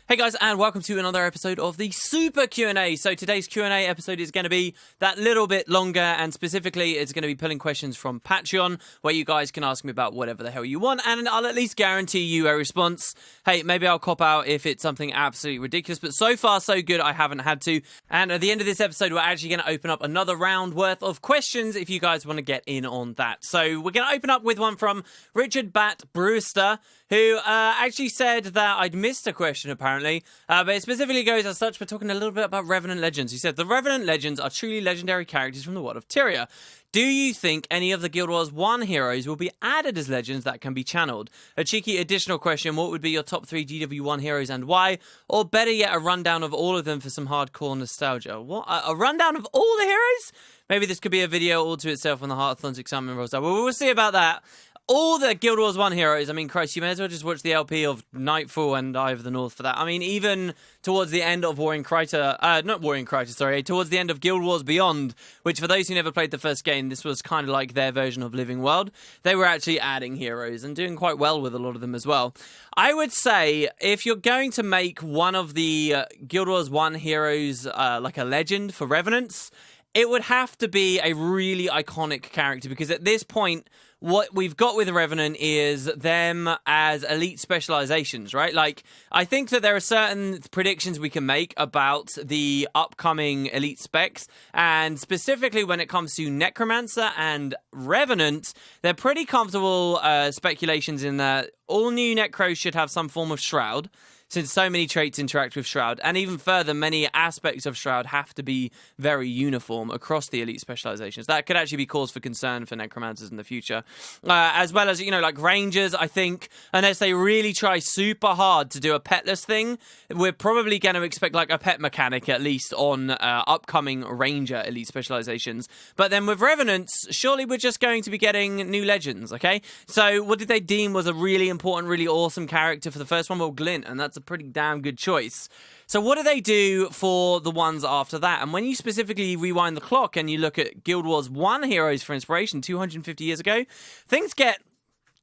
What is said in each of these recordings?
Hey guys, and welcome to another episode of the Super Q&A. So today's Q&A episode is going to be that little bit longer, and specifically it's going to be pulling questions from Patreon, where you guys can ask me about whatever the hell you want, and I'll at least guarantee you a response. Hey, maybe I'll cop out if it's something absolutely ridiculous, but so far so good, I haven't had to. And at the end of this episode, we're actually going to open up another round worth of questions if you guys want to get in on that. So we're going to open up with one from Richard Bat Brewster, who actually said that I'd missed a question, apparently. But it specifically goes as such, we're talking a little bit about Revenant Legends. He said, the Revenant Legends are truly legendary characters from the world of Tyria. Do you think any of the Guild Wars 1 heroes will be added as legends that can be channeled? A cheeky additional question, what would be your top 3 GW1 heroes and why? Or better yet, a rundown of all of them for some hardcore nostalgia. What? A rundown of all the heroes? Maybe this could be a video all to itself when the Hearthstone's exam rolls out. Well, we'll see about that. All the Guild Wars 1 heroes, I mean, Christ, you may as well just watch the LP of Nightfall and Eye of the North for that. I mean, even towards the end of towards the end of Guild Wars Beyond, which for those who never played the first game, this was kind of like their version of Living World. They were actually adding heroes and doing quite well with a lot of them as well. I would say, if you're going to make one of the Guild Wars 1 heroes like a legend for Revenants, it would have to be a really iconic character, because at this point, what we've got with Revenant is them as elite specializations, right? Like, I think that there are certain predictions we can make about the upcoming elite specs, and specifically when it comes to Necromancer and Revenant, they're pretty comfortable speculations in that all new Necros should have some form of Shroud, since so many traits interact with Shroud, and even further, many aspects of Shroud have to be very uniform across the elite specializations. That could actually be cause for concern for Necromancers in the future. As well as, like Rangers, I think, unless they really try super hard to do a petless thing, we're probably going to expect like a pet mechanic, at least, on upcoming Ranger elite specializations. But then with Revenants, surely we're just going to be getting new legends, okay? So what did they deem was a really important, really awesome character for the first one? Well, Glint, and that's a pretty damn good choice. So what do they do for the ones after that? And when you specifically rewind the clock and you look at Guild Wars 1 heroes for inspiration 250 years ago, things get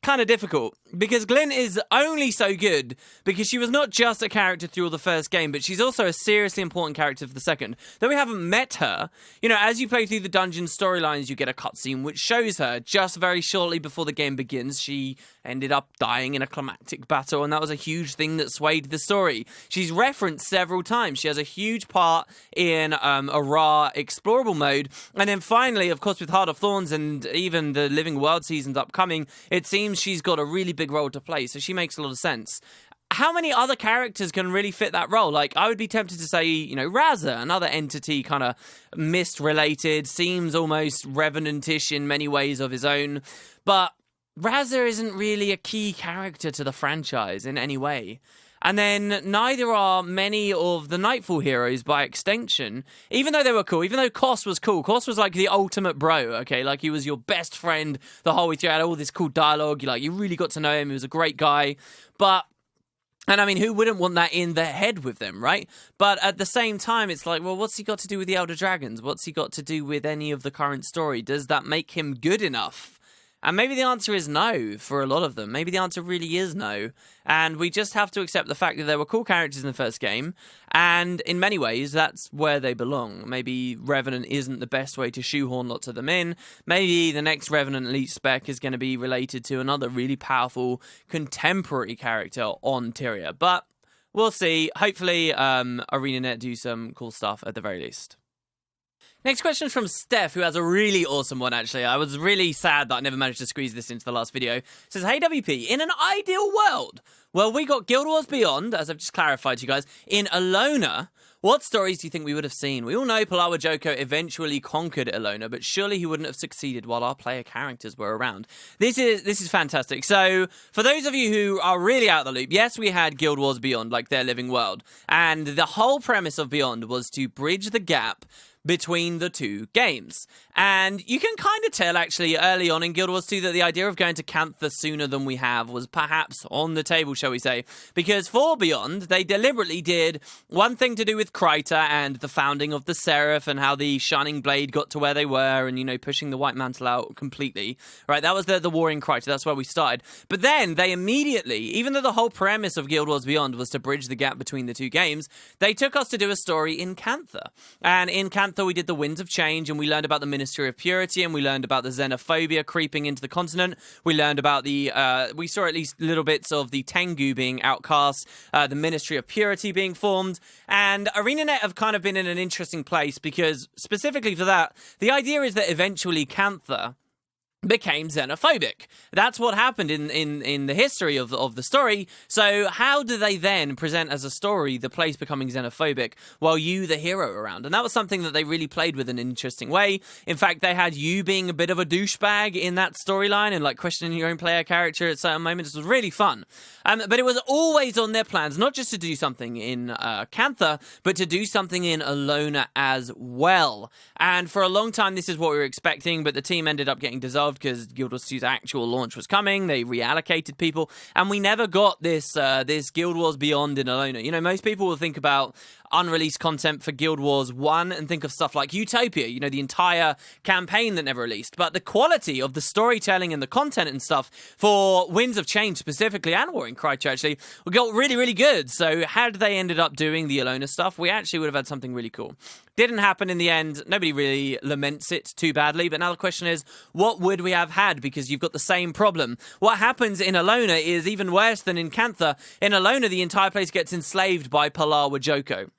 kind of difficult, because Glint is only so good because she was not just a character through the first game, but she's also a seriously important character for the second. Though we haven't met her, as you play through the dungeon storylines, you get a cutscene which shows her just very shortly before the game begins. She ended up dying in a climactic battle, and that was a huge thing that swayed the story. She's referenced several times. She has a huge part in a raw explorable mode, and then finally, of course, with Heart of Thorns and even the Living World seasons upcoming, it seems she's got a really big role to play, so she makes a lot of sense. How many other characters can really fit that role? Like, I would be tempted to say, Razza, another entity, kind of mist-related, seems almost Revenant-ish in many ways of his own, but Razza isn't really a key character to the franchise in any way. And then neither are many of the Nightfall heroes by extension, even though they were cool, even though Kos was cool. Kos was like the ultimate bro, okay? Like, he was your best friend the whole way through. Had all this cool dialogue. You really got to know him. He was a great guy. And I mean, who wouldn't want that in their head with them, right? But at the same time, it's like, well, what's he got to do with the Elder Dragons? What's he got to do with any of the current story? Does that make him good enough? And maybe the answer is no for a lot of them. Maybe the answer really is no. And we just have to accept the fact that there were cool characters in the first game. And in many ways, that's where they belong. Maybe Revenant isn't the best way to shoehorn lots of them in. Maybe the next Revenant Elite spec is going to be related to another really powerful contemporary character on Tyria. But we'll see. Hopefully, ArenaNet do some cool stuff at the very least. Next question is from Steph, who has a really awesome one, actually. I was really sad that I never managed to squeeze this into the last video. It says, hey, WP, in an ideal world, well, we got Guild Wars Beyond, as I've just clarified to you guys, in Alona. What stories do you think we would have seen? We all know Palawa Joko eventually conquered Alona, but surely he wouldn't have succeeded while our player characters were around. This is fantastic. So, for those of you who are really out of the loop, yes, we had Guild Wars Beyond, like their Living World, and the whole premise of Beyond was to bridge the gap between the two games. And you can kind of tell, actually, early on in Guild Wars 2 that the idea of going to Cantha sooner than we have was perhaps on the table, shall we say. Because for Beyond, they deliberately did one thing to do with Kryta and the founding of the Seraph and how the Shining Blade got to where they were and, you know, pushing the White Mantle out completely. Right, that was the war in Kryta. That's where we started. But then they immediately, even though the whole premise of Guild Wars Beyond was to bridge the gap between the two games, they took us to do a story in Cantha. And in Cantha, we did the Winds of Change, and we learned about the Ministry of Purity, and we learned about the xenophobia creeping into the continent. We learned about we saw at least little bits of the Tengu being outcast, the Ministry of Purity being formed, and ArenaNet have kind of been in an interesting place because, specifically for that, the idea is that eventually Cantha became xenophobic. That's what happened in the history of the story. So how do they then present as a story the place becoming xenophobic while you, the hero, are around? And that was something that they really played with in an interesting way. In fact, they had you being a bit of a douchebag in that storyline and like questioning your own player character at certain moments. It was really fun. But it was always on their plans, not just to do something in Cantha, but to do something in Alona as well. And for a long time, this is what we were expecting, but the team ended up getting dissolved because Guild Wars 2's actual launch was coming. They reallocated people, and we never got this Guild Wars Beyond in Alona. You know, most people will think about unreleased content for Guild Wars 1 and think of stuff like Utopia, you know, the entire campaign that never released. But the quality of the storytelling and the content and stuff for Winds of Change specifically, and War in Kryta actually, got really, really good. So had they ended up doing the Alona stuff, we actually would have had something really cool. Didn't happen in the end. Nobody really laments it too badly. But now the question is, what would we have had? Because you've got the same problem. What happens in Alona is even worse than in Cantha. In Alona, the entire place gets enslaved by Palawa Joko.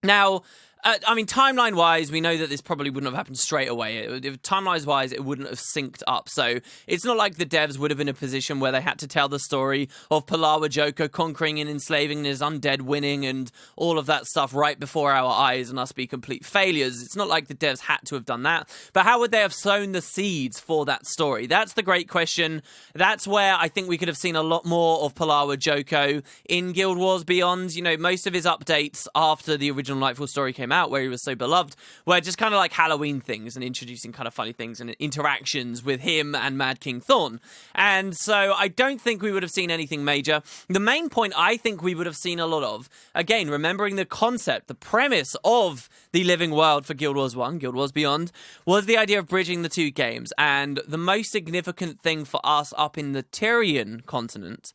Now, I mean, timeline-wise, we know that this probably wouldn't have happened straight away. Timeline-wise, it wouldn't have synced up. So it's not like the devs would have been in a position where they had to tell the story of Palawa Joko conquering and enslaving and his undead winning and all of that stuff right before our eyes and us be complete failures. It's not like the devs had to have done that. But how would they have sown the seeds for that story? That's the great question. That's where I think we could have seen a lot more of Palawa Joko in Guild Wars Beyond. You know, most of his updates after the original Nightfall story came out, where he was so beloved, were just kind of like Halloween things and introducing kind of funny things and interactions with him and Mad King Thorn. And so I don't think we would have seen anything major. The main point I think we would have seen a lot of, again, remembering the concept, the premise of the living world for Guild Wars 1, Guild Wars Beyond, was the idea of bridging the two games. And the most significant thing for us up in the Tyrian continent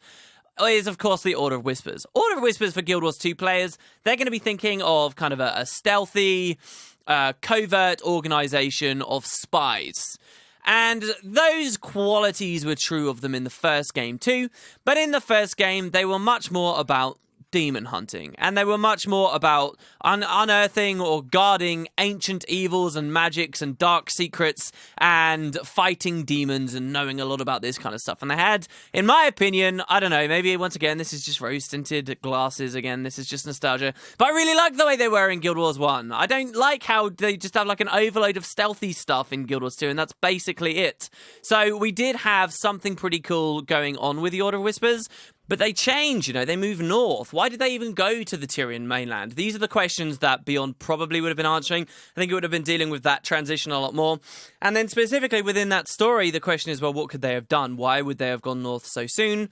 is, of course, the Order of Whispers. Order of Whispers for Guild Wars 2 players, they're going to be thinking of kind of a stealthy, covert organization of spies. And those qualities were true of them in the first game too, but in the first game, they were much more about demon hunting, and they were much more about unearthing or guarding ancient evils and magics and dark secrets and fighting demons and knowing a lot about this kind of stuff. And they had, in my opinion, I don't know, maybe once again this is just rose-tinted glasses again, this is just nostalgia, but I really like the way they were in Guild Wars 1. I don't like how they just have like an overload of stealthy stuff in Guild Wars 2, and that's basically it. So we did have something pretty cool going on with the Order of Whispers, but they change, you know, they move north. Why did they even go to the Tyrian mainland? These are the questions that Beyond probably would have been answering. I think it would have been dealing with that transition a lot more. And then specifically within that story, the question is, well, what could they have done? Why would they have gone north so soon?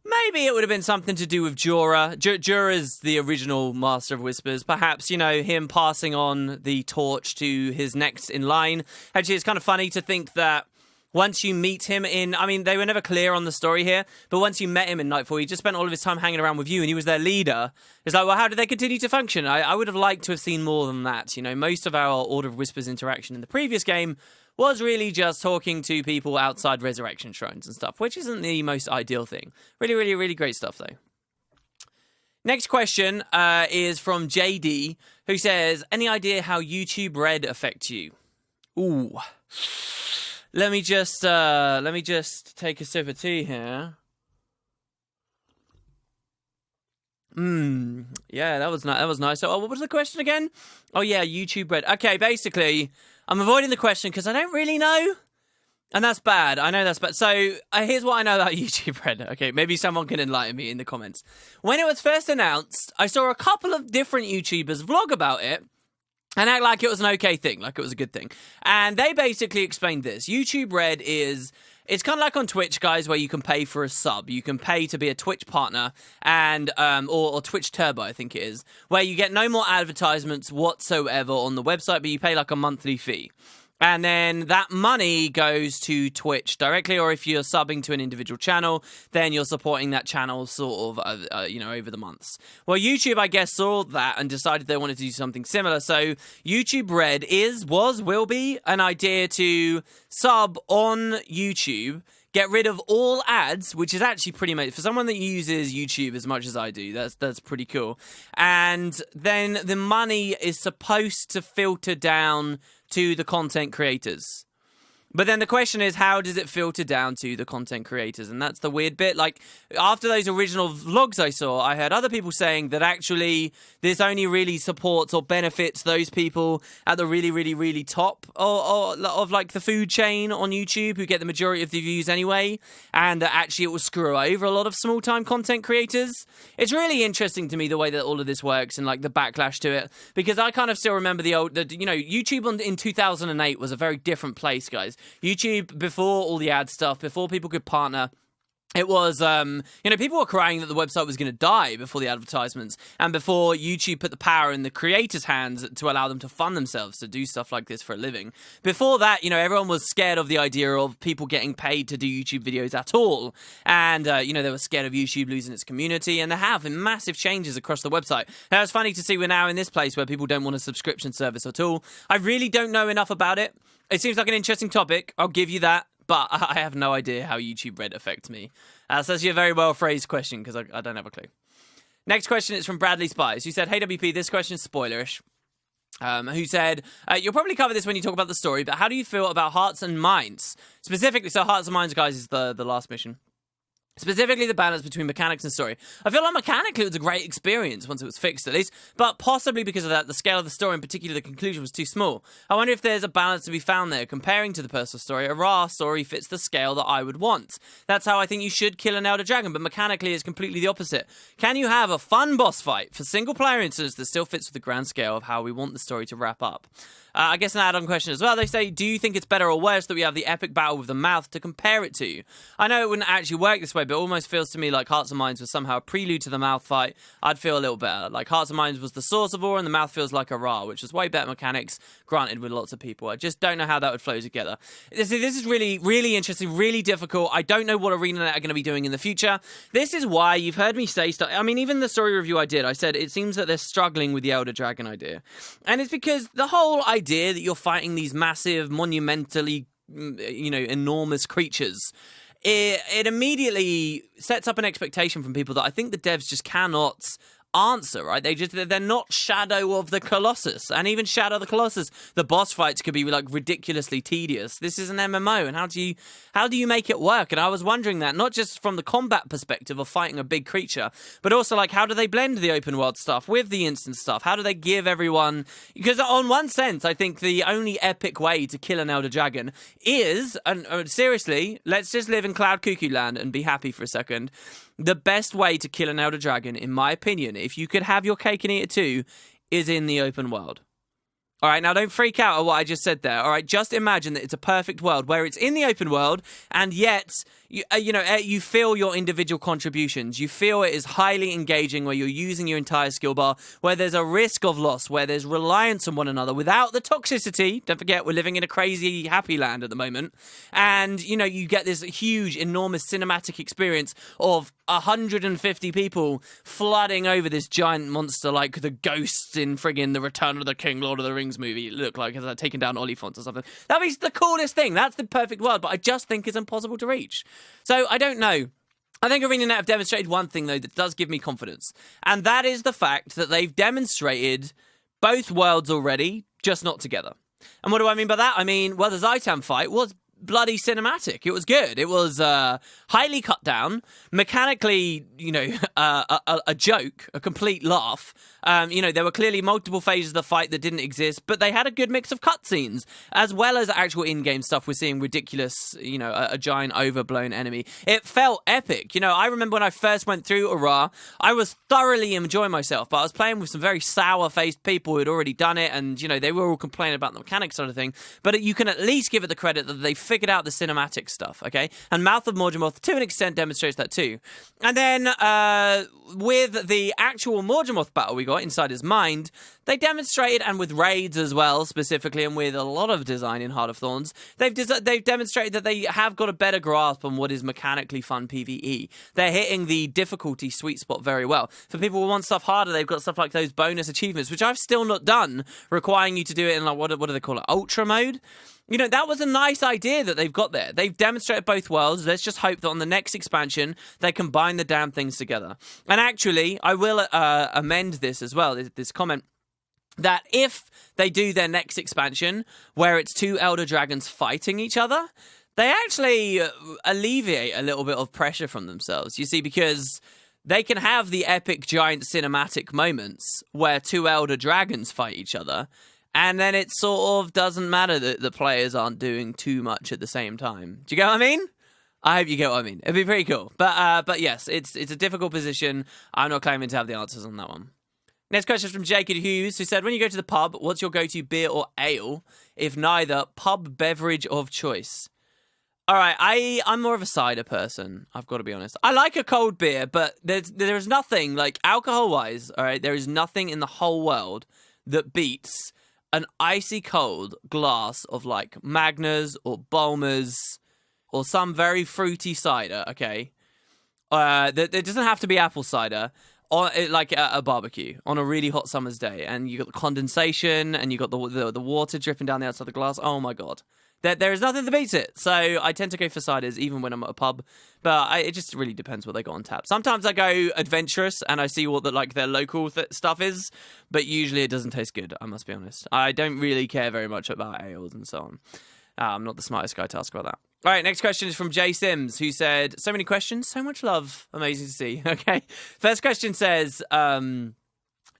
Maybe it would have been something to do with Jorah. Jorah's the original Master of Whispers. Perhaps, you know, him passing on the torch to his next in line. Actually, it's kind of funny to think that once you meet him in, I mean, they were never clear on the story here, but once you met him in Nightfall, he just spent all of his time hanging around with you, and he was their leader. It's like, well, how did they continue to function? I would have liked to have seen more than that. You know, most of our Order of Whispers interaction in the previous game was really just talking to people outside Resurrection Shrines and stuff, which isn't the most ideal thing. Really, really, really great stuff, though. Next question is from JD, who says, any idea how YouTube Red affects you? Ooh. Let me just take a sip of tea here. Yeah, that was nice. So, what was the question again? Oh yeah, YouTube Red. Okay, basically, I'm avoiding the question because I don't really know, and that's bad. I know that's bad. So here's what I know about YouTube Red. Okay, maybe someone can enlighten me in the comments. When it was first announced, I saw a couple of different YouTubers vlog about it. and act like it was an okay thing, like it was a good thing. And they basically explained this. YouTube Red it's kind of like on Twitch, guys, where you can pay for a sub. You can pay to be a Twitch partner, and or Twitch Turbo, I think it is, where you get no more advertisements whatsoever on the website, but you pay like a monthly fee. And then that money goes to Twitch directly, or if you're subbing to an individual channel, then you're supporting that channel sort of, over the months. Well, YouTube, I guess, saw that and decided they wanted to do something similar. So YouTube Red will be an idea to sub on YouTube, get rid of all ads, which is actually pretty amazing. For someone that uses YouTube as much as I do, that's pretty cool. And then the money is supposed to filter down to the content creators. But then the question is, how does it filter down to the content creators? And that's the weird bit. Like, after those original vlogs I saw, I heard other people saying that actually this only really supports or benefits those people at the really, really, really top of like the food chain on YouTube, who get the majority of the views anyway, and that actually it will screw over a lot of small-time content creators. It's really interesting to me the way that all of this works and like the backlash to it, because I kind of still remember YouTube in 2008 was a very different place, guys. YouTube, before all the ad stuff, before people could partner, it was, people were crying that the website was going to die before the advertisements, and before YouTube put the power in the creators' hands to allow them to fund themselves to do stuff like this for a living. Before that, everyone was scared of the idea of people getting paid to do YouTube videos at all, and, they were scared of YouTube losing its community, and there have been massive changes across the website. Now, it's funny to see we're now in this place where people don't want a subscription service at all. I really don't know enough about it. It seems like an interesting topic, I'll give you that. But I have no idea how YouTube Red affects me. So that's a very well-phrased question, because I don't have a clue. Next question is from Bradley Spies, who said, "Hey, WP, this question is spoilerish." Who said, "You'll probably cover this when you talk about the story, but how do you feel about Hearts and Minds? Specifically," so Hearts and Minds, guys, is the last mission. "Specifically the balance between mechanics and story. I feel like mechanically it was a great experience once it was fixed, at least, but possibly because of that, the scale of the story, in particular the conclusion, was too small. I wonder if there's a balance to be found there. Comparing to the personal story, a raw story fits the scale that I would want. That's how I think you should kill an Elder Dragon, but mechanically it's completely the opposite. Can you have a fun boss fight for single-player instance that still fits with the grand scale of how we want the story to wrap up?" I guess an add-on question as well. They say, "Do you think it's better or worse that we have the epic battle with the mouth to compare it to? I know it wouldn't actually work this way, but it almost feels to me like Hearts and Minds was somehow a prelude to the mouth fight. I'd feel a little better. Like Hearts and Minds was the source of all, and the mouth feels like a Ra, which is way better mechanics, granted with lots of people. I just don't know how that would flow together." This is really, really interesting, really difficult. I don't know what ArenaNet are going to be doing in the future. This is why you've heard me say stuff. I mean, even the story review I did, I said it seems that they're struggling with the Elder Dragon idea. And it's because the whole idea that you're fighting these massive, monumentally, enormous creatures, it immediately sets up an expectation from people that I think the devs just cannot answer, right? They're not Shadow of the Colossus, and even Shadow of the Colossus, the boss fights could be like ridiculously tedious. This is an MMO, and how do you make it work? And I was wondering that, not just from the combat perspective of fighting a big creature, but also like how do they blend the open world stuff with the instant stuff? How do they give everyone? Because on one sense, I think the only epic way to kill an Elder Dragon is, and seriously, let's just live in Cloud Cuckoo Land and be happy for a second. The best way to kill an Elder Dragon, in my opinion, if you could have your cake and eat it too, is in the open world. All right, now don't freak out at what I just said there. All right, just imagine that it's a perfect world where it's in the open world, and yet you feel your individual contributions. You feel it is highly engaging, where you're using your entire skill bar, where there's a risk of loss, where there's reliance on one another without the toxicity. Don't forget, we're living in a crazy happy land at the moment. And, you get this huge, enormous cinematic experience of 150 people flooding over this giant monster like the ghosts in friggin' the Return of the King, Lord of the Rings movie look like, as taking down Oliphant or something. That'd be the coolest thing. That's the perfect world, but I just think it's impossible to reach. So I don't know. I think ArenaNet have demonstrated one thing, though, that does give me confidence. And that is the fact that they've demonstrated both worlds already, just not together. And what do I mean by that? I mean, well, the Zaitan fight was bloody cinematic. It was good. It was highly cut down, mechanically, a joke, a complete laugh. There were clearly multiple phases of the fight that didn't exist, but they had a good mix of cutscenes, as well as actual in-game stuff. We're seeing ridiculous, a giant overblown enemy. It felt epic. I remember when I first went through Aura, I was thoroughly enjoying myself, but I was playing with some very sour-faced people who had already done it, and, they were all complaining about the mechanics sort of thing, but you can at least give it the credit that they figured out the cinematic stuff, okay? And Mouth of Morgemoth, to an extent, demonstrates that too. And then, with the actual Morgemoth battle we got inside his mind, they demonstrated, and with raids as well, specifically, and with a lot of design in Heart of Thorns, they've demonstrated that they have got a better grasp on what is mechanically fun PvE. They're hitting the difficulty sweet spot very well. For people who want stuff harder, they've got stuff like those bonus achievements, which I've still not done, requiring you to do it in, like, what do they call it, Ultra mode? That was a nice idea that they've got there. They've demonstrated both worlds. Let's just hope that on the next expansion, they combine the damn things together. And actually, I will amend this as well, this comment, that if they do their next expansion, where it's two Elder Dragons fighting each other, they actually alleviate a little bit of pressure from themselves. You see, because they can have the epic giant cinematic moments where two Elder Dragons fight each other, and then it sort of doesn't matter that the players aren't doing too much at the same time. Do you get what I mean? I hope you get what I mean. It'd be pretty cool. But yes, it's a difficult position. I'm not claiming to have the answers on that one. Next question is from Jacob Hughes, who said, when you go to the pub, what's your go-to beer or ale? If neither, pub beverage of choice. All right, I'm more of a cider person, I've got to be honest. I like a cold beer, but there's nothing, like, alcohol-wise, all right, there is nothing in the whole world that beats an icy cold glass of, like, Magners or Bulmers or some very fruity cider, okay? It doesn't have to be apple cider, or like a barbecue on a really hot summer's day, and you got the condensation, and you got the water dripping down the outside of the glass. Oh, my God. There is nothing that beats it. So I tend to go for ciders even when I'm at a pub. But it just really depends what they got on tap. Sometimes I go adventurous and I see what their local stuff is. But usually it doesn't taste good, I must be honest. I don't really care very much about ales and so on. I'm not the smartest guy to ask about that. All right, next question is from Jay Sims, who said, so many questions, so much love. Amazing to see. Okay. First question says,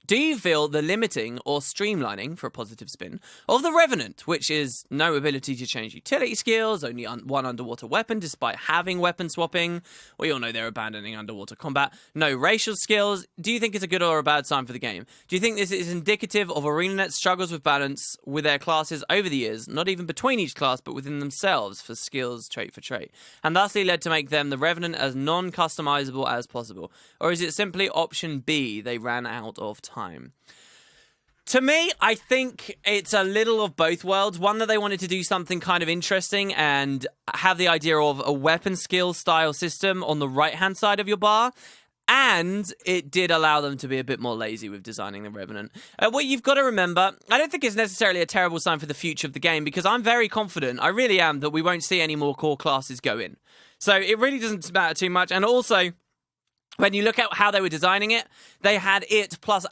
do you feel the limiting or streamlining, for a positive spin, of the Revenant, which is no ability to change utility skills, only one underwater weapon despite having weapon swapping, we all know they're abandoning underwater combat, no racial skills, do you think it's a good or a bad sign for the game? Do you think this is indicative of ArenaNet's struggles with balance with their classes over the years, not even between each class, but within themselves for skills trait for trait, and thusly led to make them the Revenant as non-customizable as possible? Or is it simply option B, they ran out of time? To me, I think it's a little of both worlds. One, that they wanted to do something kind of interesting and have the idea of a weapon skill style system on the right-hand side of your bar. And it did allow them to be a bit more lazy with designing the Revenant. What you've got to remember, I don't think it's necessarily a terrible sign for the future of the game, because I'm very confident, I really am, that we won't see any more core classes go in. So it really doesn't matter too much. And also, when you look at how they were designing it, they had it plus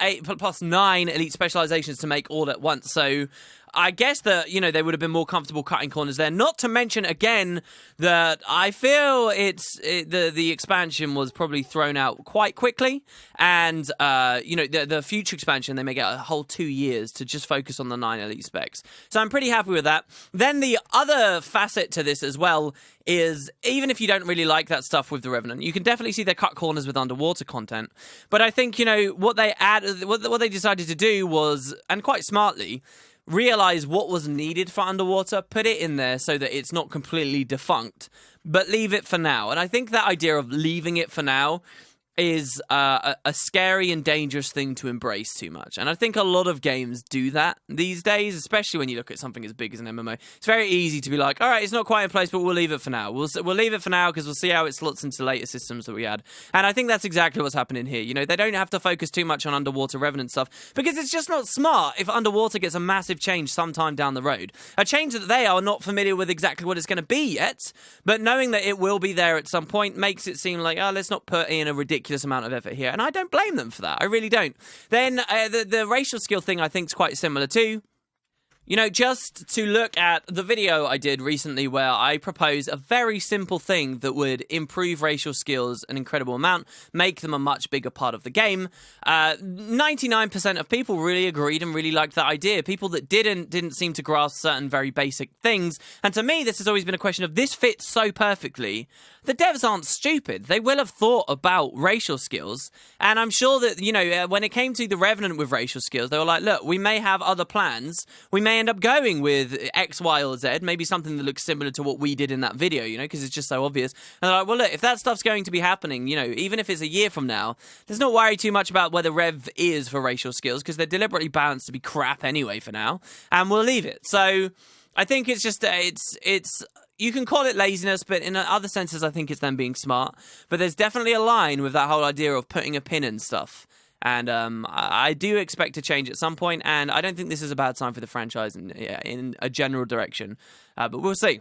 9 elite specializations to make all at once. So I guess that, they would have been more comfortable cutting corners there. Not to mention, again, that I feel the expansion was probably thrown out quite quickly. And, the future expansion, they may get a whole 2 years to just focus on the 9 elite specs. So I'm pretty happy with that. Then the other facet to this as well is, even if you don't really like that stuff with the Revenant, you can definitely see they cut corners with underwater content. But I think, what they decided to do was, and quite smartly, realize what was needed for underwater, put it in there so that it's not completely defunct, but leave it for now. And I think that idea of leaving it for now is a scary and dangerous thing to embrace too much. And I think a lot of games do that these days, especially when you look at something as big as an MMO. It's very easy to be like, all right, it's not quite in place, but we'll leave it for now. We'll leave it for now because we'll see how it slots into later systems that we had. And I think that's exactly what's happening here. They don't have to focus too much on underwater Revenant stuff, because it's just not smart if underwater gets a massive change sometime down the road. A change that they are not familiar with exactly what it's going to be yet, but knowing that it will be there at some point makes it seem like, let's not put in a ridiculous amount of effort here, and I don't blame them for that. I really don't. Then the racial skill thing I think is quite similar too. Just to look at the video I did recently where I proposed a very simple thing that would improve racial skills an incredible amount, make them a much bigger part of the game. 99% of people really agreed and really liked that idea. People that didn't seem to grasp certain very basic things. And to me, this has always been a question of this fits so perfectly. The devs aren't stupid. They will have thought about racial skills. And I'm sure that, when it came to the Revenant with racial skills, they were like, look, we may have other plans. We may end up going with X, Y, or Z, maybe something that looks similar to what we did in that video, because it's just so obvious. And they're like, well, look, if that stuff's going to be happening, even if it's a year from now, let's not worry too much about where the Rev is for racial skills, because they're deliberately balanced to be crap anyway for now, and we'll leave it. So I think it's just, it's you can call it laziness, but in other senses, I think it's them being smart. But there's definitely a line with that whole idea of putting a pin in stuff. And I do expect to change at some point, and I don't think this is a bad sign for the franchise in a general direction. But we'll see.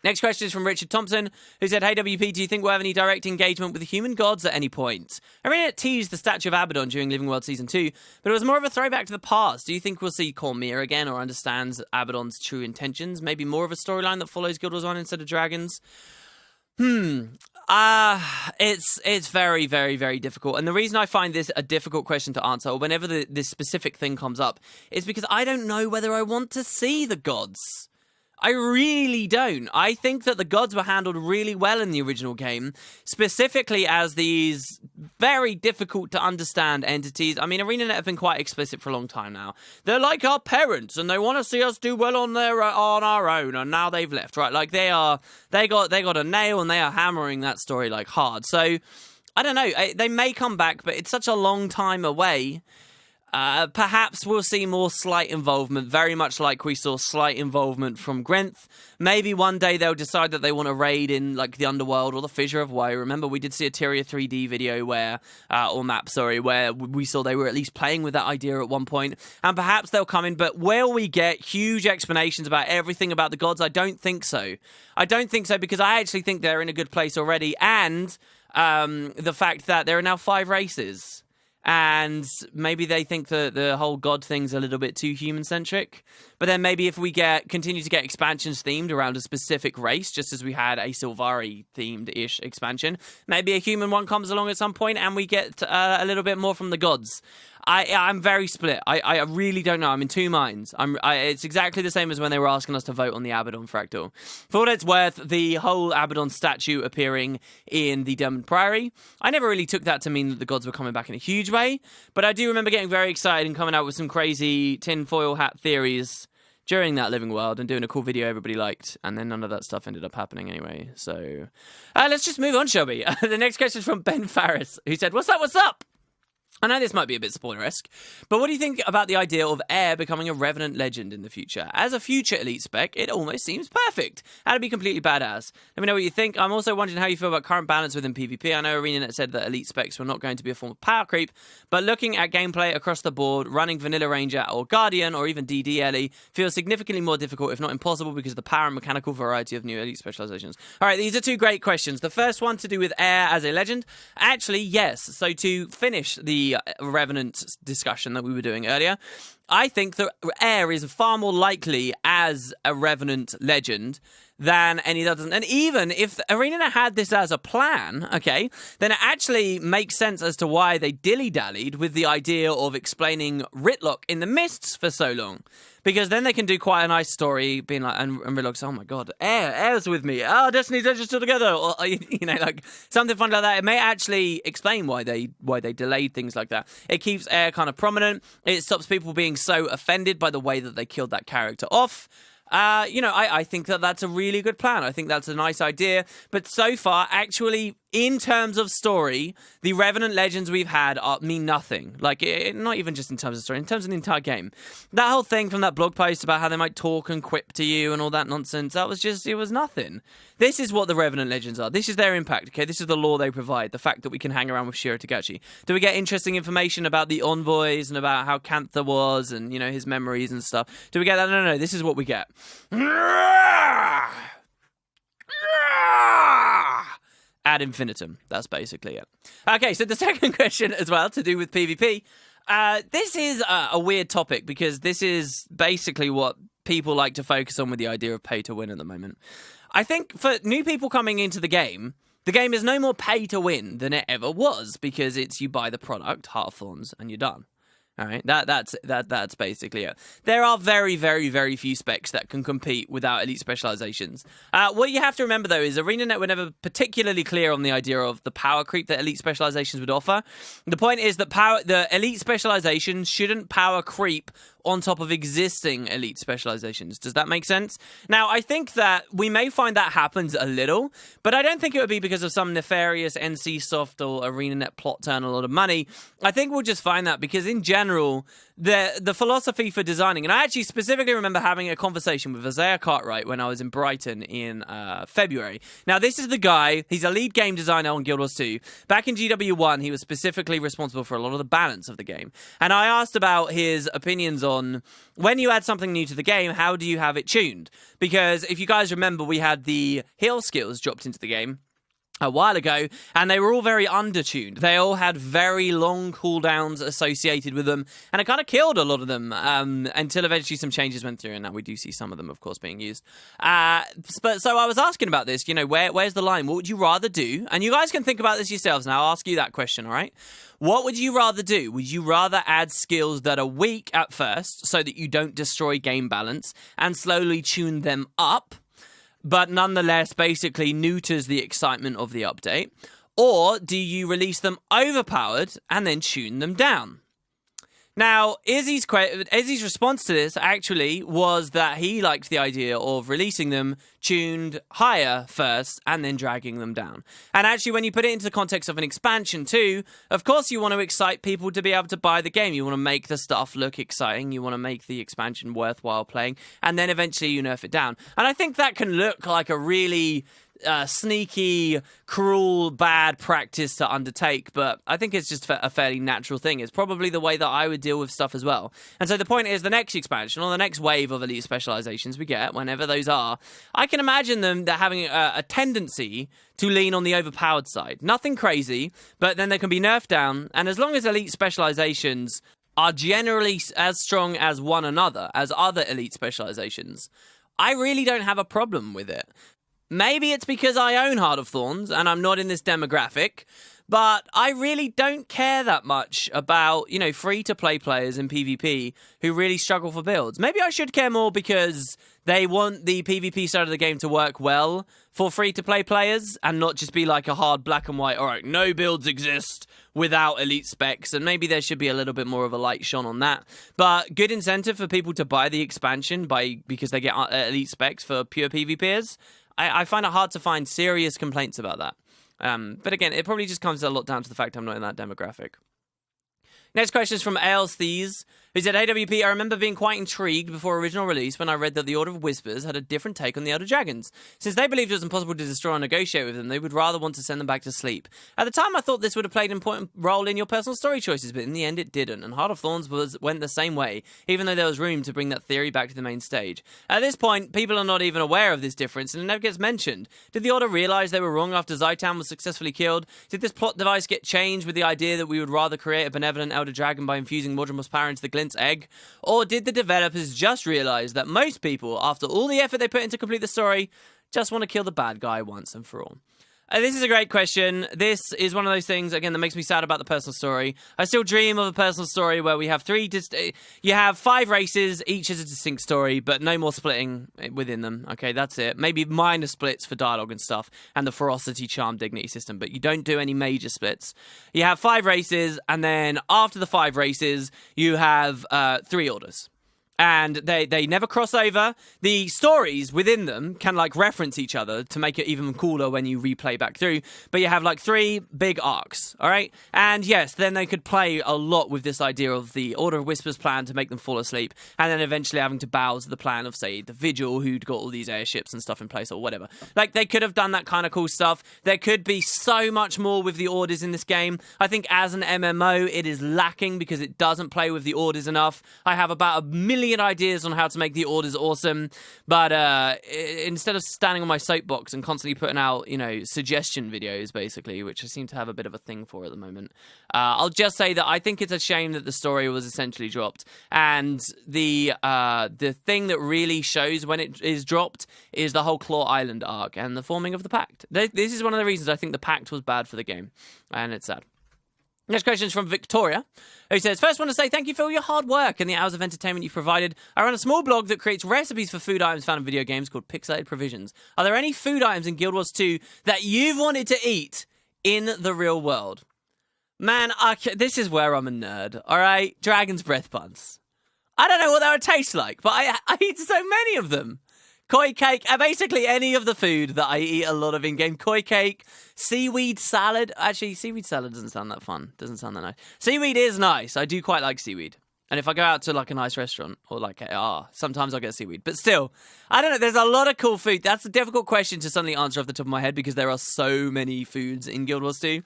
Next question is from Richard Thompson, who said, hey, WP, do you think we'll have any direct engagement with the human gods at any point? Arena teased the statue of Abaddon during Living World Season 2, but it was more of a throwback to the past. Do you think we'll see Cormyr again, or understands Abaddon's true intentions? Maybe more of a storyline that follows Guild Wars 1 instead of dragons? It's very, very, very difficult. And the reason I find this a difficult question to answer, or whenever this specific thing comes up, is because I don't know whether I want to see the gods. I really don't. I think that the gods were handled really well in the original game, specifically as these very difficult to understand entities. I mean, ArenaNet have been quite explicit for a long time now. They're like our parents, and they want to see us do well on our own, and now they've left, right? Like they got a nail, and they are hammering that story like hard. So I don't know. They may come back, but it's such a long time away. Perhaps we'll see more slight involvement, very much like we saw slight involvement from Grenth. Maybe one day they'll decide that they want to raid in like the Underworld or the Fissure of Woe. Remember, we did see a Tyria 3D video where we saw they were at least playing with that idea at one point. And perhaps they'll come in, but will we get huge explanations about everything about the gods? I don't think so. I don't think so, because I actually think they're in a good place already. And the fact that there are now 5 races. And maybe they think that the whole god thing's a little bit too human-centric. But then maybe if we continue to get expansions themed around a specific race, just as we had a Sylvari-themed-ish expansion, maybe a human one comes along at some point and we get a little bit more from the gods. I'm very split. I really don't know. I'm in two minds. It's exactly the same as when they were asking us to vote on the Abaddon fractal. For what it's worth, the whole Abaddon statue appearing in the Diamond Priory, I never really took that to mean that the gods were coming back in a huge way, but I do remember getting very excited and coming out with some crazy tinfoil hat theories during that Living World and doing a cool video everybody liked, and then none of that stuff ended up happening anyway. So let's just move on, shall we? The next question is from Ben Farris, who said, what's up? I know this might be a bit spoiler-esque, but what do you think about the idea of Air becoming a Revenant legend in the future? As a future Elite spec, it almost seems perfect. That'd be completely badass. Let me know what you think. I'm also wondering how you feel about current balance within PvP. I know ArenaNet said that Elite specs were not going to be a form of power creep, but looking at gameplay across the board, running Vanilla Ranger or Guardian or even DD feels significantly more difficult, if not impossible, because of the power and mechanical variety of new Elite specializations. All right, these are two great questions. The first one to do with Air as a legend. Actually, yes. So to finish the Revenant discussion that we were doing earlier, I think that Air is far more likely as a Revenant legend than any other. And even if Arena had this as a plan, okay, then it actually makes sense as to why they dilly-dallied with the idea of explaining Ritlock in the Mists for so long. Because then they can do quite a nice story, being like, and Ritlock's, oh my god, Air's with me. Oh, Destiny's Edge is still together. Or, like something fun like that. It may actually explain why they delayed things like that. It keeps Air kind of prominent. It stops people being so offended by the way that they killed that character off. I think that that's a really good plan. I think that's a nice idea. But so far, actually, in terms of story, the Revenant legends we've had mean nothing. Like, not even just in terms of story, in terms of the entire game. That whole thing from that blog post about how they might talk and quip to you and all that nonsense, that was just, it was nothing. This is what the Revenant legends are. This is their impact, okay? This is the lore they provide. The fact that we can hang around with Shiro Tagachi. Do we get interesting information about the envoys and about how Cantha was and, his memories and stuff? Do we get that? No. This is what we get. Ad infinitum. That's basically it. Okay, so the second question as well, to do with PvP. This is a weird topic because this is basically what people like to focus on with the idea of pay to win at the moment. I think for new people coming into the game is no more pay to win than it ever was because it's you buy the product, Heart of Thorns, and you're done. All right, that's basically it. There are very, very, very few specs that can compete without elite specializations. What you have to remember, though, is ArenaNet were never particularly clear on the idea of the power creep that elite specializations would offer. The point is that the elite specializations shouldn't power creep on top of existing elite specializations. Does that make sense? Now, I think that we may find that happens a little, but I don't think it would be because of some nefarious NCSoft or ArenaNet plot to earn a lot of money. I think we'll just find that because in general, the philosophy for designing, and I actually specifically remember having a conversation with Isaiah Cartwright when I was in Brighton in February. Now, this is the guy, he's a lead game designer on Guild Wars 2. Back in GW1, he was specifically responsible for a lot of the balance of the game. And I asked about his opinions on when you add something new to the game, how do you have it tuned? Because if you guys remember, we had the heal skills dropped into the game a while ago, and they were all very undertuned. They all had very long cooldowns associated with them, and it kind of killed a lot of them until eventually some changes went through, and now we do see some of them, of course, being used. But so I was asking about this, where's the line? What would you rather do? And you guys can think about this yourselves, and I'll ask you that question, all right? What would you rather do? Would you rather add skills that are weak at first so that you don't destroy game balance and slowly tune them up, but nonetheless basically neuters the excitement of the update? Or do you release them overpowered and then tune them down? Now, Izzy's response to this actually was that he liked the idea of releasing them tuned higher first and then dragging them down. And actually, when you put it into the context of an expansion too, of course you want to excite people to be able to buy the game. You want to make the stuff look exciting. You want to make the expansion worthwhile playing. And then eventually you nerf it down. And I think that can look like a really sneaky, cruel, bad practice to undertake, but I think it's just a fairly natural thing. It's probably the way that I would deal with stuff as well. And so the point is, the next expansion or the next wave of elite specializations we get, whenever those are, I can imagine them they're having a tendency to lean on the overpowered side. Nothing crazy, but then they can be nerfed down, and as long as elite specializations are generally as strong as one another, as other elite specializations, I really don't have a problem with it. Maybe it's because I own Heart of Thorns and I'm not in this demographic, but I really don't care that much about, free-to-play players in PvP who really struggle for builds. Maybe I should care more because they want the PvP side of the game to work well for free-to-play players and not just be like a hard black and white, all right, no builds exist without elite specs, and maybe there should be a little bit more of a light shone on that. But good incentive for people to buy the expansion because they get elite specs for pure PvPers. I find it hard to find serious complaints about that. But again, it probably just comes a lot down to the fact I'm not in that demographic. Next question is from Ailsthees, who said, "Hey WP, I remember being quite intrigued before original release when I read that the Order of Whispers had a different take on the Elder Dragons. Since they believed it was impossible to destroy or negotiate with them, they would rather want to send them back to sleep. At the time, I thought this would have played an important role in your personal story choices, but in the end it didn't, and Heart of Thorns went the same way, even though there was room to bring that theory back to the main stage. At this point, people are not even aware of this difference, and it never gets mentioned. Did the Order realize they were wrong after Zaitan was successfully killed? Did this plot device get changed with the idea that we would rather create a benevolent Elder Dragon by infusing Mordremoth's power into the Glint's egg? Or did the developers just realize that most people, after all the effort they put in to complete the story, just want to kill the bad guy once and for all?" This is a great question. This is one of those things, again, that makes me sad about the personal story. I still dream of a personal story where we have you have 5 races, each is a distinct story, but no more splitting within them. Okay, that's it. Maybe minor splits for dialogue and stuff, and the ferocity, charm, dignity system, but you don't do any major splits. You have 5 races, and then after the 5 races, you have 3 orders. And they never cross over. The stories within them can reference each other to make it even cooler when you replay back through. But you have 3 big arcs, all right? And yes, then they could play a lot with this idea of the Order of Whispers plan to make them fall asleep, and then eventually having to bow to the plan of, say, the Vigil, who'd got all these airships and stuff in place or whatever. They could have done that kind of cool stuff. There could be so much more with the orders in this game. I think as an MMO, it is lacking because it doesn't play with the orders enough. I have about 1 million million ideas on how to make the orders awesome, but instead of standing on my soapbox and constantly putting out, suggestion videos, basically, which I seem to have a bit of a thing for at the moment, I'll just say that I think it's a shame that the story was essentially dropped, and the thing that really shows when it is dropped is the whole Claw Island arc and the forming of the Pact. This is one of the reasons I think the Pact was bad for the game, and it's sad. Next question is from Victoria, who says, first want to say thank you for all your hard work and the hours of entertainment you've provided. I run a small blog that creates recipes for food items found in video games called Pixelated Provisions. Are there any food items in Guild Wars 2 that you've wanted to eat in the real world? Man, this is where I'm a nerd, all right? Dragon's Breath buns. I don't know what that would taste like, but I eat so many of them. Koi cake, basically any of the food that I eat a lot of in-game. Koi cake, seaweed salad. Actually, seaweed salad doesn't sound that fun. Doesn't sound that nice. Seaweed is nice. I do quite like seaweed. And if I go out to like a nice restaurant or sometimes I'll get seaweed. But still, I don't know. There's a lot of cool food. That's a difficult question to suddenly answer off the top of my head because there are so many foods in Guild Wars 2.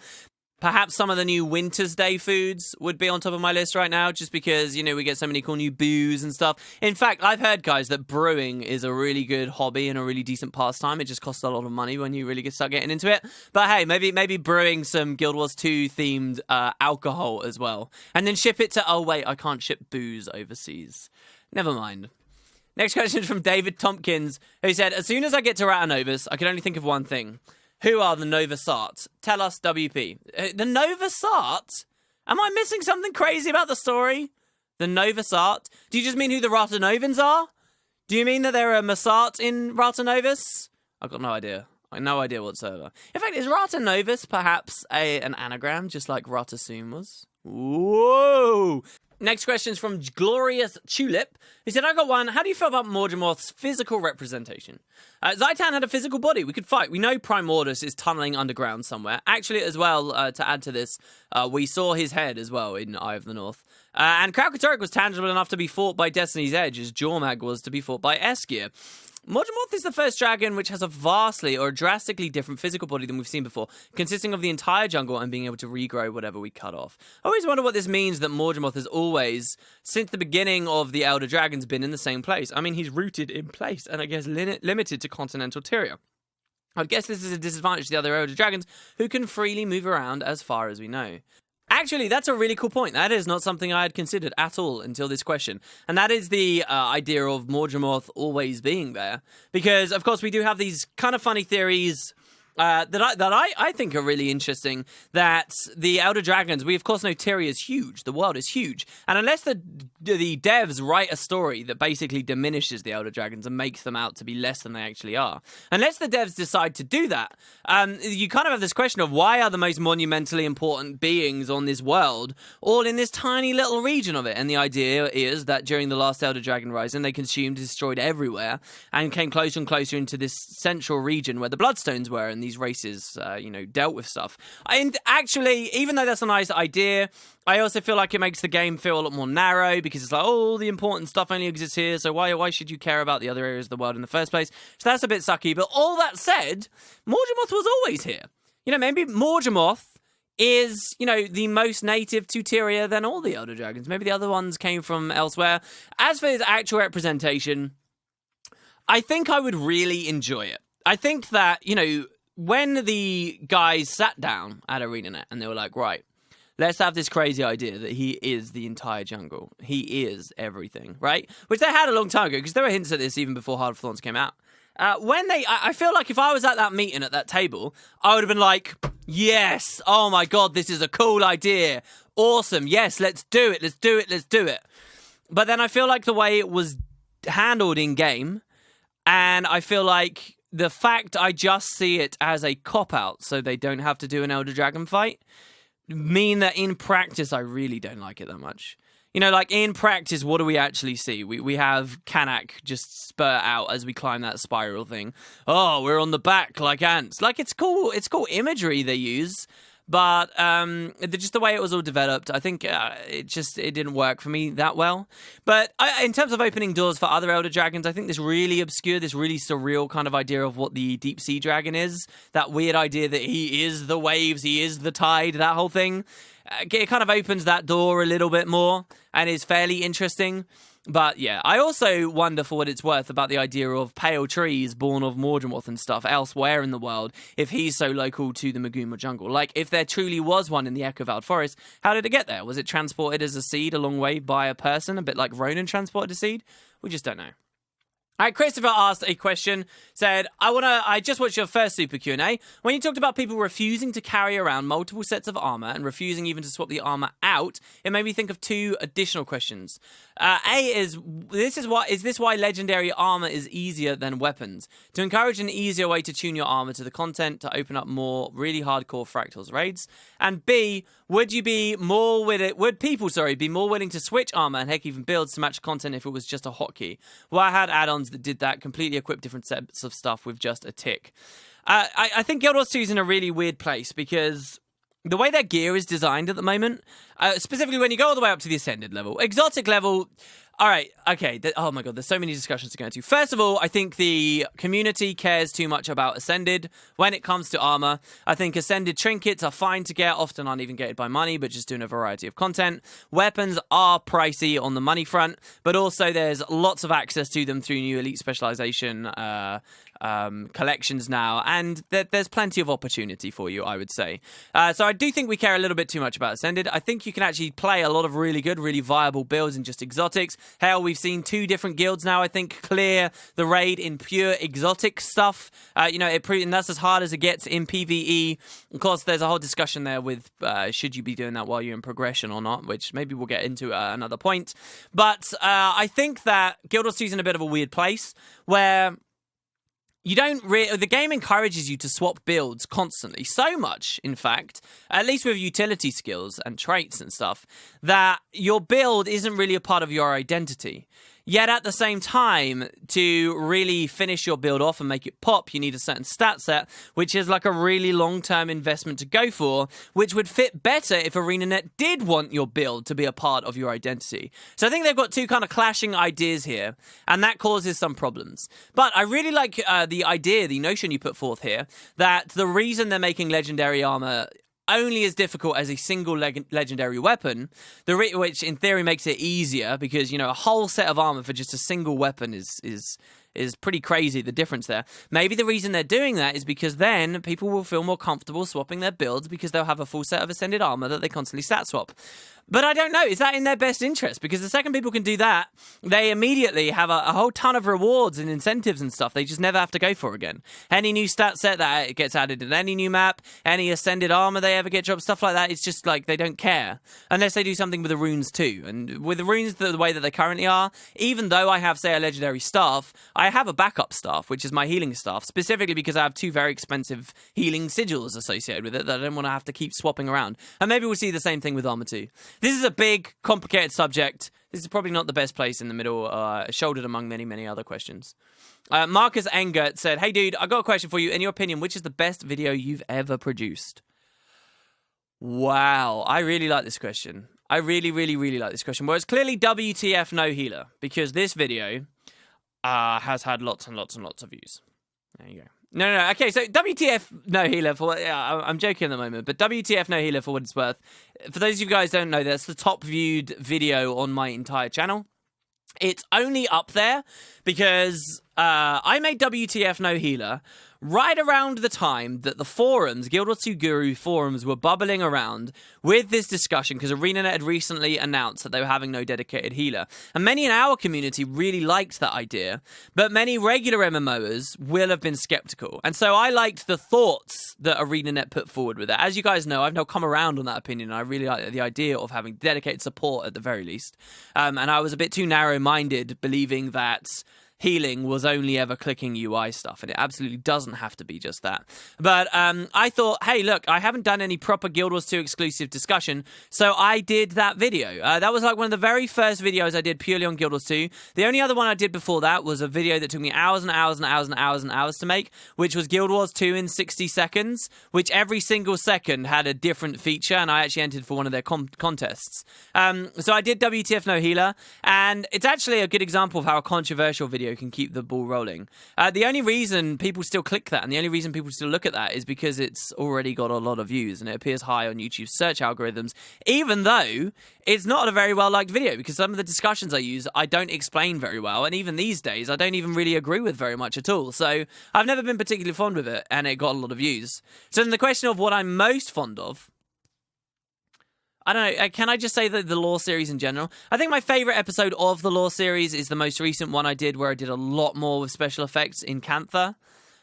Perhaps some of the new Winter's Day foods would be on top of my list right now, just because, we get so many cool new booze and stuff. In fact, I've heard, guys, that brewing is a really good hobby and a really decent pastime. It just costs a lot of money when you really start getting into it. But hey, maybe brewing some Guild Wars 2 themed alcohol as well. And then ship it to, oh wait, I can't ship booze overseas. Never mind. Next question is from David Tompkins, who said, as soon as I get to Ratanovus, I can only think of one thing. Who are the Nova Sarts? Tell us, WP. The Nova Sart? Am I missing something crazy about the story? The Nova Sart? Do you just mean who the Ratanovans are? Do you mean that there are Masart in Ratanovus? I've got no idea. No idea whatsoever. In fact, is Ratanovus perhaps an anagram, just like Ratasum was? Whoa! Next question is from Glorious Tulip. He said, I got one. How do you feel about Morgemorth's physical representation? Zaitan had a physical body. We could fight. We know Primordus is tunneling underground somewhere. Actually, as well, to add to this, we saw his head as well in Eye of the North. And Kralkatorrik was tangible enough to be fought by Destiny's Edge, as Jormag was to be fought by Eskia. Morgemorth is the first dragon which has a vastly or drastically different physical body than we've seen before, consisting of the entire jungle and being able to regrow whatever we cut off. I always wonder what this means that Morgemorth has always, since the beginning of the Elder Dragons, been in the same place. I mean, he's rooted in place and I guess limited to continental Tyria. I guess this is a disadvantage to the other Elder Dragons, who can freely move around as far as we know. Actually, that's a really cool point. That is not something I had considered at all until this question. And that is the idea of Morgemorth always being there. Because, of course, we do have these kind of funny theories that I think are really interesting, that the Elder Dragons, we of course know Tyria is huge, the world is huge, and unless the devs write a story that basically diminishes the Elder Dragons and makes them out to be less than they actually are, unless the devs decide to do that, you kind of have this question of why are the most monumentally important beings on this world all in this tiny little region of it? And the idea is that during the last Elder Dragon Rising, they consumed, destroyed everywhere, and came closer and closer into this central region where the Bloodstones were, and these races, dealt with stuff. And actually, even though that's a nice idea, I also feel like it makes the game feel a lot more narrow, because it's like, oh, the important stuff only exists here, so why should you care about the other areas of the world in the first place? So that's a bit sucky. But all that said, Morgemorth was always here. Maybe Morgemorth is, the most native to Tyria than all the Elder Dragons. Maybe the other ones came from elsewhere. As for his actual representation, I think I would really enjoy it. I think that, when the guys sat down at ArenaNet and they were like, right, let's have this crazy idea that he is the entire jungle. He is everything, right? Which they had a long time ago, because there were hints at this even before Heart of Thorns came out. I feel like if I was at that meeting at that table, I would have been like, yes, oh my God, this is a cool idea. Awesome. Yes, let's do it. Let's do it. Let's do it. But then I feel like the way it was handled in game, and I feel like the fact I just see it as a cop-out so they don't have to do an Elder Dragon fight mean that in practice I really don't like it that much. In practice, what do we actually see? We have Kanak just spurt out as we climb that spiral thing. Oh, we're on the back like ants. Like, it's cool imagery they use, but just the way it was all developed, I think it didn't work for me that well. But in terms of opening doors for other Elder Dragons, I think this really obscure, this really surreal kind of idea of what the Deep Sea Dragon is, that weird idea that he is the waves, he is the tide, that whole thing, it kind of opens that door a little bit more and is fairly interesting. But yeah, I also wonder, for what it's worth, about the idea of pale trees born of Mordremoth and stuff elsewhere in the world, if he's so local to the Maguma jungle. Like, if there truly was one in the Echovald forest, how did it get there? Was it transported as a seed a long way by a person, a bit like Ronan transported a seed? We just don't know. All right, Christopher asked a question, said, I just watched your first Super Q&A. When you talked about people refusing to carry around multiple sets of armor and refusing even to swap the armor out, it made me think of two additional questions. Is this why legendary armor is easier than weapons? To encourage an easier way to tune your armor to the content to open up more really hardcore Fractals raids? And B, would people be more willing to switch armor and heck even builds to match content if it was just a hotkey? Well, I had add-ons that did that, completely equip different sets of stuff with just a tick. I think Guild Wars 2 is in a really weird place because the way their gear is designed at the moment, specifically when you go all the way up to the Ascended level, Exotic level... All right, okay. Oh my god, there's so many discussions to go into. First of all, I think the community cares too much about Ascended when it comes to armor. I think Ascended trinkets are fine to get, often aren't even gated by money, but just doing a variety of content. Weapons are pricey on the money front, but also there's lots of access to them through new Elite Specialization collections now, and there's plenty of opportunity for you, I would say. So I do think we care a little bit too much about Ascended. I think you can actually play a lot of really good, really viable builds in just exotics. Hell, we've seen 2 different guilds now, I think, clear the raid in pure exotic stuff. And that's as hard as it gets in PvE. Of course, there's a whole discussion there with should you be doing that while you're in progression or not, which maybe we'll get into another point. But I think that Guild Wars 2 is in a bit of a weird place where the game encourages you to swap builds constantly. So much, in fact, at least with utility skills and traits and stuff, that your build isn't really a part of your identity. Yet at the same time, to really finish your build off and make it pop, you need a certain stat set, which is like a really long-term investment to go for, which would fit better if ArenaNet did want your build to be a part of your identity. So I think they've got 2 kind of clashing ideas here, and that causes some problems. But I really like the notion you put forth here, that the reason they're making legendary armor only as difficult as a single legendary weapon, which in theory makes it easier because, a whole set of armor for just a single weapon is pretty crazy, the difference there. Maybe the reason they're doing that is because then people will feel more comfortable swapping their builds because they'll have a full set of Ascended armor that they constantly stat swap. But I don't know, is that in their best interest? Because the second people can do that, they immediately have a whole ton of rewards and incentives and stuff they just never have to go for again. Any new stat set that gets added in any new map, any Ascended armor they ever get dropped, stuff like that, it's just like they don't care. Unless they do something with the runes too. And with the runes the way that they currently are, even though I have, say, a legendary staff, I have a backup staff, which is my healing staff, specifically because I have 2 very expensive healing sigils associated with it that I don't want to have to keep swapping around. And maybe we'll see the same thing with armor too. This is a big, complicated subject. This is probably not the best place in the middle, shouldered among many, many other questions. Marcus Engert said, "Hey dude, I got a question for you. In your opinion, which is the best video you've ever produced?" Wow, I really like this question. I really, really, really like this question. Well, it's clearly WTF No Healer, because this video has had lots and lots and lots of views. There you go. No. Okay, so WTF No Healer I'm joking at the moment, but WTF No Healer, for what it's worth, for those of you guys who don't know, that's the top viewed video on my entire channel. It's only up there because I made WTF No Healer right around the time that the forums, Guild Wars 2 Guru forums, were bubbling around with this discussion because ArenaNet had recently announced that they were having no dedicated healer. And many in our community really liked that idea, but many regular MMOers will have been skeptical. And so I liked the thoughts that ArenaNet put forward with it. As you guys know, I've now come around on that opinion. I really like the idea of having dedicated support at the very least. And I was a bit too narrow-minded, believing that healing was only ever clicking UI stuff, and it absolutely doesn't have to be just that. But I thought, hey, look, I haven't done any proper Guild Wars 2 exclusive discussion, so I did that video. That was like one of the very first videos I did purely on Guild Wars 2. The only other one I did before that was a video that took me hours and hours and hours and hours and hours to make, which was Guild Wars 2 in 60 seconds, which every single second had a different feature, and I actually entered for one of their contests. So I did WTF No Healer, and it's actually a good example of how a controversial video video can keep the ball rolling. The only reason people still click that and the only reason people still look at that is because it's already got a lot of views and it appears high on YouTube's search algorithms, even though it's not a very well-liked video, because some of the discussions I use, I don't explain very well, and even these days, I don't even really agree with very much at all. So I've never been particularly fond of it, and it got a lot of views. So then the question of what I'm most fond of, I don't know, can I just say the Law series in general? I think my favourite episode of the Law series is the most recent one I did, where I did a lot more with special effects in Cantha.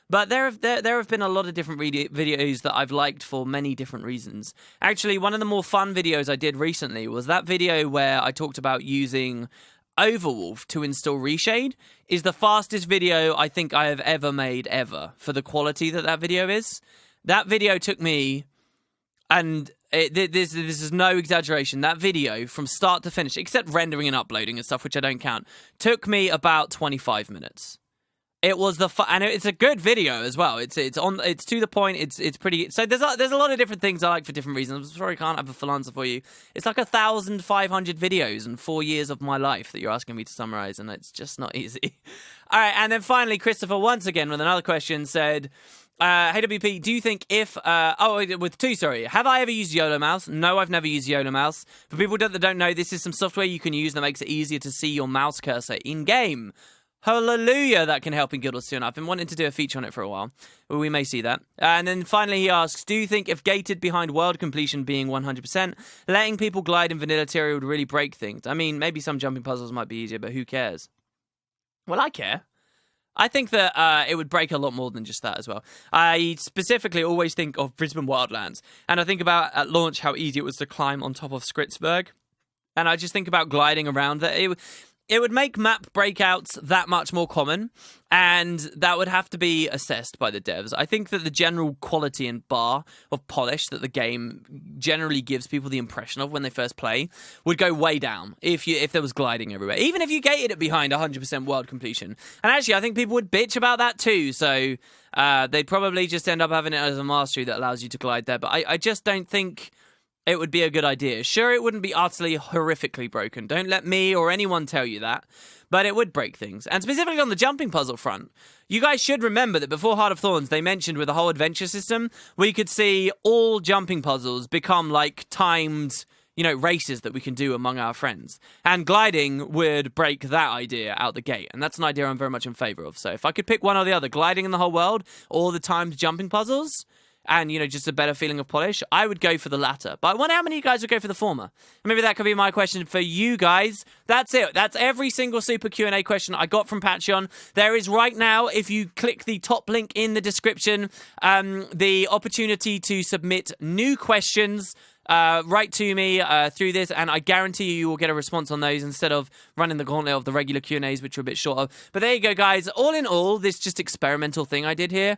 But there have been a lot of different videos that I've liked for many different reasons. Actually, one of the more fun videos I did recently was that video where I talked about using Overwolf to install Reshade. Is the fastest video I think I have ever made ever for the quality that video is. That video took me, and this is no exaggeration, that video from start to finish, except rendering and uploading and stuff, which I don't count, took me about 25 minutes. It was and it's a good video as well. It's to the point. It's pretty. So there's a lot of different things I like for different reasons. I'm sorry I can't have a full answer for you. It's like 1,500 videos and 4 years of my life that you're asking me to summarize, and it's just not easy. All right, and then finally, Christopher once again with another question said, hey WP, do you think if have I ever used YOLO Mouse? No, I've never used YOLO Mouse. For people that don't know, this is some software you can use that makes it easier to see your mouse cursor in game. Hallelujah, that can help in Guild Wars 2. And I've been wanting to do a feature on it for a while. Well, we may see that. And then finally he asks, do you think if gated behind world completion being 100%, letting people glide in vanilla tier would really break things? I mean, maybe some jumping puzzles might be easier, but who cares? Well, I care. I think that it would break a lot more than just that as well. I specifically always think of Brisbane Wildlands. And I think about, at launch, how easy it was to climb on top of Skritzberg. And I just think about gliding around that. It would make map breakouts that much more common, and that would have to be assessed by the devs. I think that the general quality and bar of polish that the game generally gives people the impression of when they first play would go way down if there was gliding everywhere, even if you gated it behind 100% world completion. And actually, I think people would bitch about that too, so they'd probably just end up having it as a mastery that allows you to glide there. But I just don't think it would be a good idea. Sure, it wouldn't be utterly horrifically broken. Don't let me or anyone tell you that. But it would break things. And specifically on the jumping puzzle front, you guys should remember that before Heart of Thorns, they mentioned with the whole adventure system, we could see all jumping puzzles become like timed, races that we can do among our friends. And gliding would break that idea out the gate. And that's an idea I'm very much in favour of. So if I could pick one or the other, gliding in the whole world, or the timed jumping puzzles, and, just a better feeling of polish, I would go for the latter. But I wonder how many of you guys would go for the former. Maybe that could be my question for you guys. That's it. That's every single Super Q&A question I got from Patreon. There is right now, if you click the top link in the description, the opportunity to submit new questions right to me through this, and I guarantee you will get a response on those instead of running the gauntlet of the regular Q&As, which are a bit shorter. But there you go, guys. All in all, this just experimental thing I did here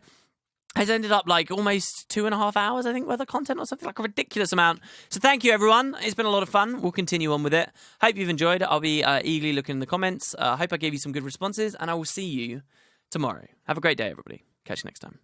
has ended up like almost 2.5 hours, I think, worth of content or something, like a ridiculous amount. So thank you, everyone. It's been a lot of fun. We'll continue on with it. Hope you've enjoyed. I'll be eagerly looking in the comments. Hope I gave you some good responses, and I will see you tomorrow. Have a great day, everybody. Catch you next time.